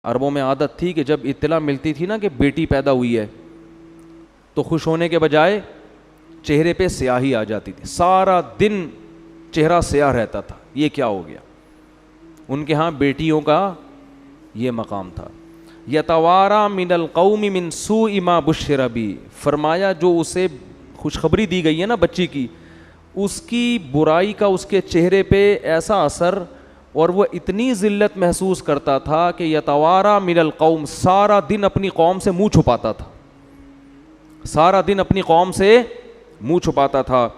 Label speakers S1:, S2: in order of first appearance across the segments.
S1: عربوں میں عادت تھی کہ جب اطلاع ملتی تھی نا کہ بیٹی پیدا ہوئی ہے تو خوش ہونے کے بجائے چہرے پہ سیاہی آ جاتی تھی, سارا دن چہرہ سیاہ رہتا تھا. یہ کیا ہو گیا؟ ان کے ہاں بیٹیوں کا یہ مقام تھا. یتوارا من القوم من سوء ما بشر بی, فرمایا جو اسے خوشخبری دی گئی ہے نا بچی کی, اس کی برائی کا اس کے چہرے پہ ایسا اثر, اور وہ اتنی ذلت محسوس کرتا تھا کہ یتوارا من القوم, سارا دن اپنی قوم سے منہ چھپاتا تھا, سارا دن اپنی قوم سے منہ چھپاتا تھا.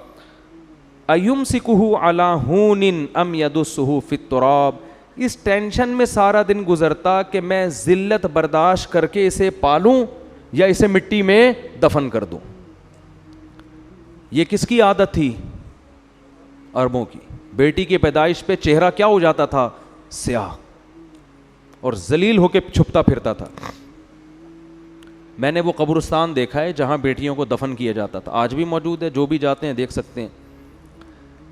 S1: ایمسکہ علی ہون ام یدسہ فی التراب, اس ٹینشن میں سارا دن گزرتا کہ میں ذلت برداشت کر کے اسے پالوں یا اسے مٹی میں دفن کر دوں. یہ کس کی عادت تھی؟ عربوں کی. بیٹی کی پیدائش پہ چہرہ کیا ہو جاتا تھا؟ سیاہ, اور ذلیل ہو کے چھپتا پھرتا تھا. میں نے وہ قبرستان دیکھا ہے جہاں بیٹیوں کو دفن کیا جاتا تھا, آج بھی موجود ہے, جو بھی جاتے ہیں دیکھ سکتے ہیں.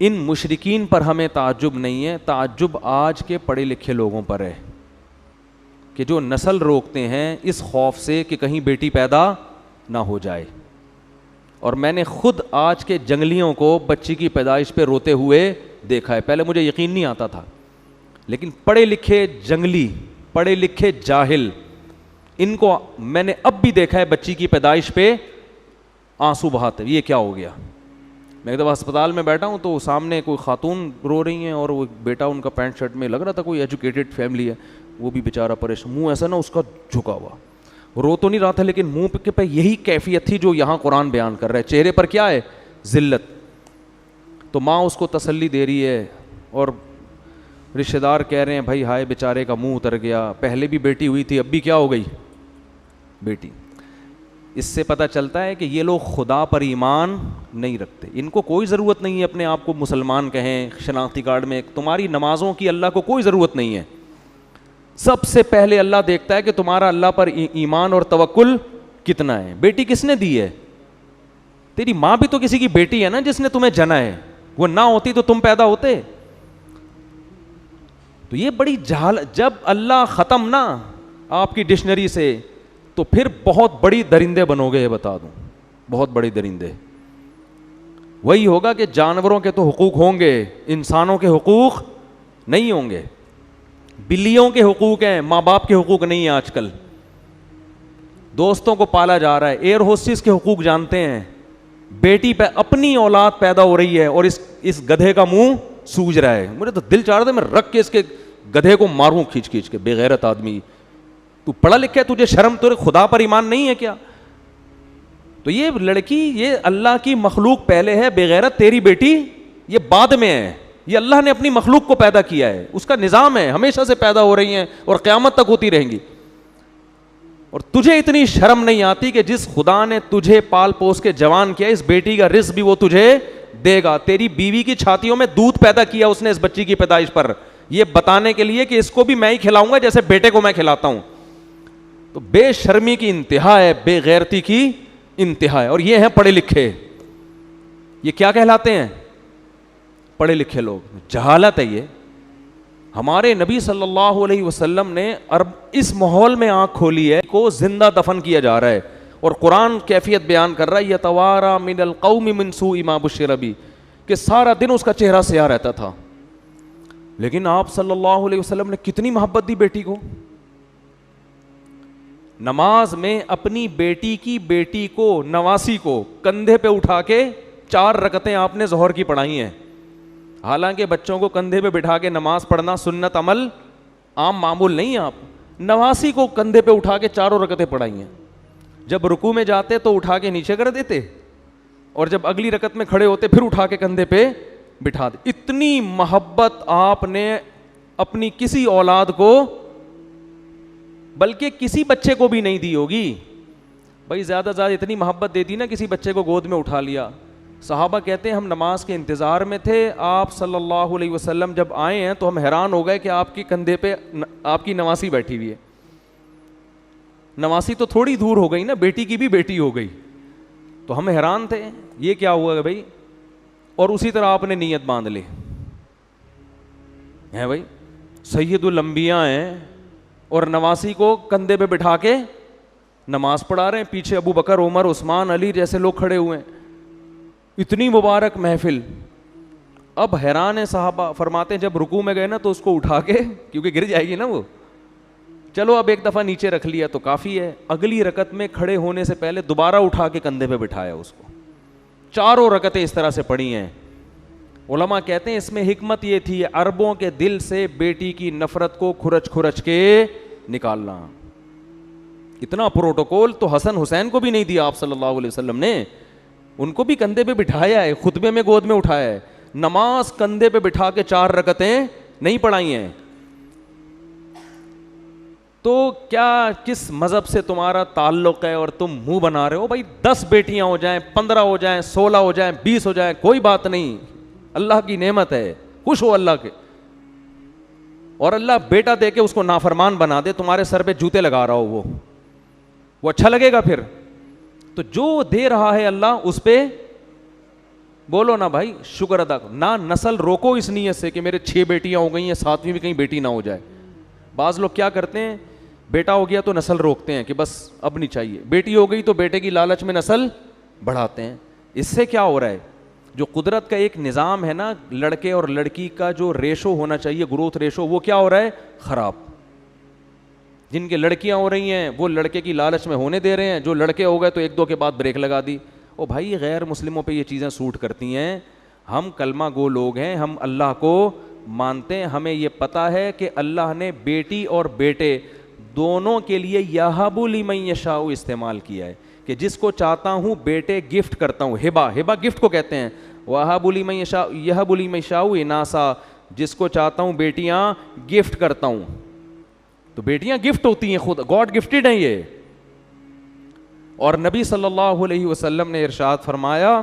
S1: ان مشرکین پر ہمیں تعجب نہیں ہے, تعجب آج کے پڑھے لکھے لوگوں پر ہے کہ جو نسل روکتے ہیں اس خوف سے کہ کہیں بیٹی پیدا نہ ہو جائے. اور میں نے خود آج کے جنگلیوں کو بچی کی پیدائش پہ روتے ہوئے دیکھا ہے. پہلے مجھے یقین نہیں آتا تھا, لیکن پڑھے لکھے جنگلی, پڑھے لکھے جاہل, ان کو میں نے اب بھی دیکھا ہے بچی کی پیدائش پہ آنسو بہاتے. یہ کیا ہو گیا؟ میں ایک دفعہ ہسپتال میں بیٹھا ہوں تو سامنے کوئی خاتون رو رہی ہیں, اور وہ بیٹا ان کا پینٹ شرٹ میں, لگ رہا تھا کوئی ایجوکیٹڈ فیملی ہے, وہ بھی بیچارہ پریشان, منہ ایسا نا اس کا جھکا ہوا, رو تو نہیں رہا تھا لیکن منہ پہ یہی کیفیت تھی جو یہاں قرآن بیان کر رہا ہے. چہرے پر کیا ہے؟ ذلت. تو ماں اس کو تسلی دے رہی ہے, اور رشتہ دار کہہ رہے ہیں بھائی ہائے بیچارے کا منہ اتر گیا, پہلے بھی بیٹی ہوئی تھی, اب بھی کیا ہو گئی؟ بیٹی. اس سے پتہ چلتا ہے کہ یہ لوگ خدا پر ایمان نہیں رکھتے. ان کو کوئی ضرورت نہیں ہے اپنے آپ کو مسلمان کہیں, شناختی کارڈ میں تمہاری نمازوں کی اللہ کو کوئی ضرورت نہیں ہے. سب سے پہلے اللہ دیکھتا ہے کہ تمہارا اللہ پر ایمان اور توکل کتنا ہے. بیٹی کس نے دی ہے؟ تیری ماں بھی تو کسی کی بیٹی ہے نا جس نے تمہیں جنا ہے, وہ نہ ہوتی تو تم پیدا ہوتے. تو یہ بڑی جب اللہ ختم نہ آپ کی ڈکشنری سے, تو پھر بہت بڑی درندے بنو گے, بتا دوں, بہت بڑی درندے. وہی ہوگا کہ جانوروں کے تو حقوق ہوں گے, انسانوں کے حقوق نہیں ہوں گے. بلیوں کے حقوق ہیں, ماں باپ کے حقوق نہیں ہیں. آج کل دوستوں کو پالا جا رہا ہے. ایئر ہوسٹس کے حقوق جانتے ہیں. بیٹی پہ اپنی اولاد پیدا ہو رہی ہے اور اس گدھے کا منہ سوج رہا ہے. مجھے تو دل چاہ رہا تھا میں رکھ کے اس کے گدھے کو ماروں کھینچ کھینچ کے. بے غیرت آدمی, تو پڑھا لکھا ہے, تجھے شرم, تو خدا پر ایمان نہیں ہے کیا؟ تو یہ لڑکی, یہ اللہ کی مخلوق پہلے ہے, بے غیرت تیری بیٹی یہ بعد میں ہے. یہ اللہ نے اپنی مخلوق کو پیدا کیا ہے, اس کا نظام ہے, ہمیشہ سے پیدا ہو رہی ہیں اور قیامت تک ہوتی رہیں گی. اور تجھے اتنی شرم نہیں آتی کہ جس خدا نے تجھے پال پوس کے جوان کیا, اس بیٹی کا رزق بھی وہ تجھے دے گا. تیری بیوی کی چھاتیوں میں دودھ پیدا کیا اس نے اس بچی کی پیدائش پر, یہ بتانے کے لیے کہ اس کو بھی میں ہی کھلاؤں گا جیسے بیٹے کو میں کھلاتا ہوں. تو بے شرمی کی انتہا ہے, بے غیرتی کی انتہا ہے. اور یہ ہیں پڑھے لکھے, یہ کیا کہلاتے ہیں؟ پڑھے لکھے لوگ. جہالت ہے یہ. ہمارے نبی صلی اللہ علیہ وسلم نے اس ماحول میں آنکھ کھولی ہے کو زندہ دفن کیا جا رہا ہے, اور قرآن کیفیت بیان کر رہا ہے, یتوارا من القوم من سوء ما بشر بہ, کہ سارا دن اس کا چہرہ سیاہ رہتا تھا. لیکن آپ صلی اللہ علیہ وسلم نے کتنی محبت دی بیٹی کو. نماز میں اپنی بیٹی کو نواسی کو کندھے پہ اٹھا کے 4 رکعتیں آپ نے ظہر کی پڑھائی ہیں. حالانکہ بچوں کو کندھے پہ بٹھا کے نماز پڑھنا سنت عمل عام معمول نہیں ہے. آپ نواسی کو کندھے پہ اٹھا کے 4 رکعتیں پڑھائی ہیں. جب رکوع میں جاتے تو اٹھا کے نیچے کر دیتے, اور جب اگلی رکعت میں کھڑے ہوتے پھر اٹھا کے کندھے پہ بٹھا دے. اتنی محبت آپ نے اپنی کسی اولاد کو, بلکہ کسی بچے کو بھی نہیں دی ہوگی. بھائی زیادہ زیادہ اتنی محبت دے دی نا, کسی بچے کو گود میں اٹھا لیا. صحابہ کہتے ہیں ہم نماز کے انتظار میں تھے, آپ صلی اللہ علیہ وسلم جب آئے ہیں تو ہم حیران ہو گئے کہ آپ کے کندھے پہ آپ کی نواسی بیٹھی ہوئی ہے. نواسی تو تھوڑی دور ہو گئی نا, بیٹی کی بھی بیٹی ہو گئی. تو ہم حیران تھے یہ کیا ہوا بھائی. اور اسی طرح آپ نے نیت باندھ لی ہے بھائی, سید الانبیاء ہیں, اور نواسی کو کندھے پہ بٹھا کے نماز پڑھا رہے ہیں, پیچھے ابو بکر, عمر, عثمان, علی جیسے لوگ کھڑے ہوئے ہیں. اتنی مبارک محفل. اب حیران ہے صحابہ, فرماتے ہیں جب رکوع میں گئے نا تو اس کو اٹھا کے, کیونکہ گر جائے گی نا وہ, چلو اب ایک دفعہ نیچے رکھ لیا تو کافی ہے, اگلی رکعت میں کھڑے ہونے سے پہلے دوبارہ اٹھا کے کندھے پہ بٹھایا اس کو. چاروں رکعتیں اس طرح سے پڑھی ہیں. علماء کہتے ہیں اس میں حکمت یہ تھی, عربوں کے دل سے بیٹی کی نفرت کو کھرچ کھرچ کے نکالنا. اتنا پروٹوکول تو حسن حسین کو بھی نہیں دیا آپ صلی اللہ علیہ وسلم نے, ان کو بھی کندھے پہ بٹھایا ہے, خطبے میں گود میں اٹھایا ہے, نماز کندھے پہ بٹھا کے 4 رکعتیں نہیں پڑھائی ہیں. تو کیا کس مذہب سے تمہارا تعلق ہے اور تم منہ بنا رہے ہو؟ بھائی 10 بیٹیاں ہو جائیں, 15 ہو جائیں, 16 ہو جائیں, 20 ہو جائیں, کوئی بات نہیں, اللہ کی نعمت ہے, خوش ہو اللہ کے. اور اللہ بیٹا دے کے اس کو نافرمان بنا دے, تمہارے سر پہ جوتے لگا رہا ہو, وہ اچھا لگے گا پھر؟ تو جو دے رہا ہے اللہ اس پہ بولو نا بھائی, شکر ادا نہ. نسل روکو اس نیت سے کہ میرے 6 بیٹیاں ہو گئی ہیں, 7ویں بھی کہیں بیٹی نہ ہو جائے. بعض لوگ کیا کرتے ہیں, بیٹا ہو گیا تو نسل روکتے ہیں کہ بس اب نہیں چاہیے, بیٹی ہو گئی تو بیٹے کی لالچ میں نسل بڑھاتے ہیں. اس سے کیا ہو رہا ہے, جو قدرت کا ایک نظام ہے نا, لڑکے اور لڑکی کا جو ریشو ہونا چاہیے, گروتھ ریشو, وہ کیا ہو رہا ہے, خراب. جن کے لڑکیاں ہو رہی ہیں وہ لڑکے کی لالچ میں ہونے دے رہے ہیں, جو لڑکے ہو گئے تو 1-2 کے بعد بریک لگا دی. او بھائی غیر مسلموں پہ یہ چیزیں سوٹ کرتی ہیں. ہم کلمہ گو لوگ ہیں, ہم اللہ کو مانتے ہیں, ہمیں یہ پتہ ہے کہ اللہ نے بیٹی اور بیٹے دونوں کے لیے یہب لمن یشاء استعمال کیا ہے, کہ جس کو چاہتا ہوں بیٹے گفٹ کرتا ہوں. ہبہ گفٹ کو کہتے ہیں. وہب لمن یشاء, یہب لمن یشاء اناسا, جس کو چاہتا ہوں بیٹیاں گفٹ کرتا ہوں. تو بیٹیاں گفٹ ہوتی ہیں, خود گاڈ گفٹڈ ہیں یہ. اور نبی صلی اللہ علیہ وسلم نے ارشاد فرمایا,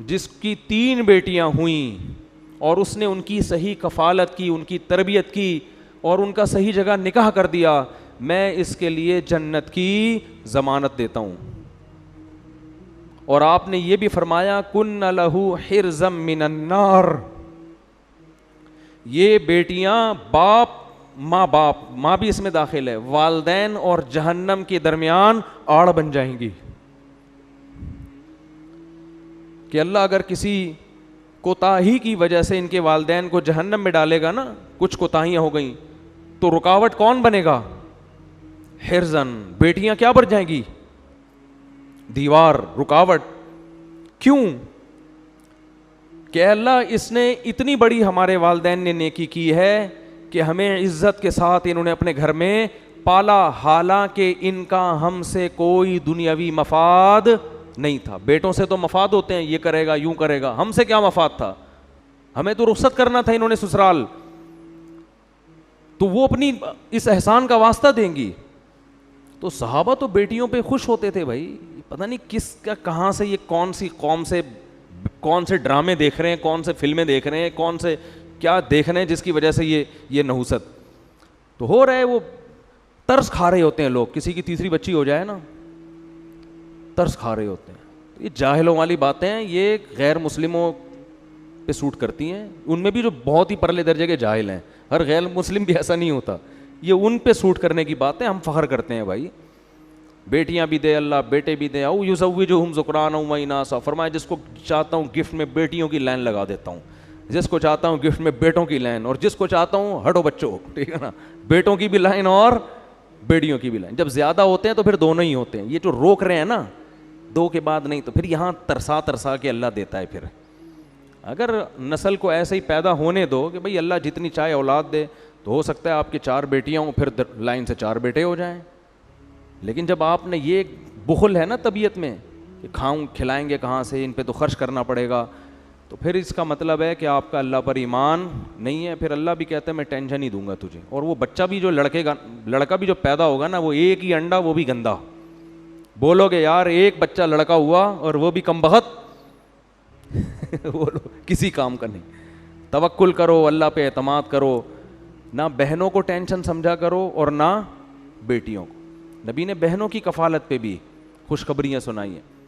S1: جس کی 3 بیٹیاں ہوئیں اور اس نے ان کی صحیح کفالت کی, ان کی تربیت کی اور ان کا صحیح جگہ نکاح کر دیا, میں اس کے لیے جنت کی ضمانت دیتا ہوں. اور آپ نے یہ بھی فرمایا, کن لہ حرزا من النار, یہ بیٹیاں باپ ماں بھی اس میں داخل ہے, والدین اور جہنم کے درمیان آڑ بن جائیں گی. کہ اللہ اگر کسی کوتاہی کی وجہ سے ان کے والدین کو جہنم میں ڈالے گا نا, کچھ کوتاہیاں ہو گئیں, تو رکاوٹ کون بنے گا؟ حرزن, بیٹیاں کیا بن جائیں گی؟ دیوار, رکاوٹ. کیوں؟ کہ اللہ اس نے اتنی بڑی ہمارے والدین نے نیکی کی ہے کہ ہمیں عزت کے ساتھ انہوں نے اپنے گھر میں پالا, حالانکہ ان کا ہم سے کوئی دنیاوی مفاد نہیں تھا. بیٹوں سے تو مفاد ہوتے ہیں, یہ کرے گا یوں کرے گا, ہم سے کیا مفاد تھا؟ ہمیں تو رخصت کرنا تھا انہوں نے سسرال, تو وہ اپنی اس احسان کا واسطہ دیں گی. تو صحابہ تو بیٹیوں پہ خوش ہوتے تھے بھائی, پتہ نہیں کس کا کہاں سے, یہ کون سی قوم سے کون سے ڈرامے دیکھ رہے ہیں, کون سے فلمیں دیکھ رہے ہیں, کون سے کیا دیکھ رہے ہیں جس کی وجہ سے یہ نحوست تو ہو رہا ہے. وہ ترس کھا رہے ہوتے ہیں لوگ, کسی کی تیسری بچی ہو جائے نا ترس کھا رہے ہوتے ہیں. یہ جاہلوں والی باتیں ہیں, یہ غیر مسلموں پہ سوٹ کرتی ہیں. ان میں بھی جو بہت ہی پرلے درجے کے جاہل ہیں, ہر غیر مسلم بھی ایسا نہیں ہوتا, یہ ان پہ سوٹ کرنے کی باتیں. ہم فخر کرتے ہیں بھائی, بیٹیاں بھی دے اللہ, بیٹے بھی دے. او یزوجہم ذکرانا و اناثا, فرمایا جس کو چاہتا ہوں گفٹ میں بیٹیوں کی لائن لگا دیتا ہوں, جس کو چاہتا ہوں گفٹ میں بیٹوں کی لائن, اور جس کو چاہتا ہوں ہٹو بچوں, ٹھیک ہے نا, بیٹوں کی بھی لائن اور بیٹیوں کی بھی لائن. جب زیادہ ہوتے ہیں تو پھر دونوں ہی ہوتے ہیں. یہ جو روک رہے ہیں نا 2 کے بعد نہیں, تو پھر یہاں ترسا کے اللہ دیتا ہے. پھر اگر نسل کو ایسے ہی پیدا ہونے دو کہ بھئی اللہ جتنی چاہے اولاد دے, تو ہو سکتا ہے آپ کی 4 بیٹیاں ہوں, پھر لائن سے 4 بیٹے ہو جائیں. لیکن جب آپ نے یہ بخل ہے نا طبیعت میں کہ کھلائیں گے کہاں سے, ان پہ تو خرچ کرنا پڑے گا, تو پھر اس کا مطلب ہے کہ آپ کا اللہ پر ایمان نہیں ہے. پھر اللہ بھی کہتا ہے میں ٹینشن ہی دوں گا تجھے. اور وہ بچہ بھی جو لڑکا بھی جو پیدا ہوگا نا, وہ ایک ہی انڈا, وہ بھی گندا. بولو گے یار ایک بچہ لڑکا ہوا اور وہ بھی کم بخت, بولو کسی کام کا نہیں. توکل کرو, اللہ پہ اعتماد کرو, نہ بہنوں کو ٹینشن سمجھا کرو اور نہ بیٹیوں کو. نبی نے بہنوں کی کفالت پہ بھی خوشخبریاں سنائی ہیں.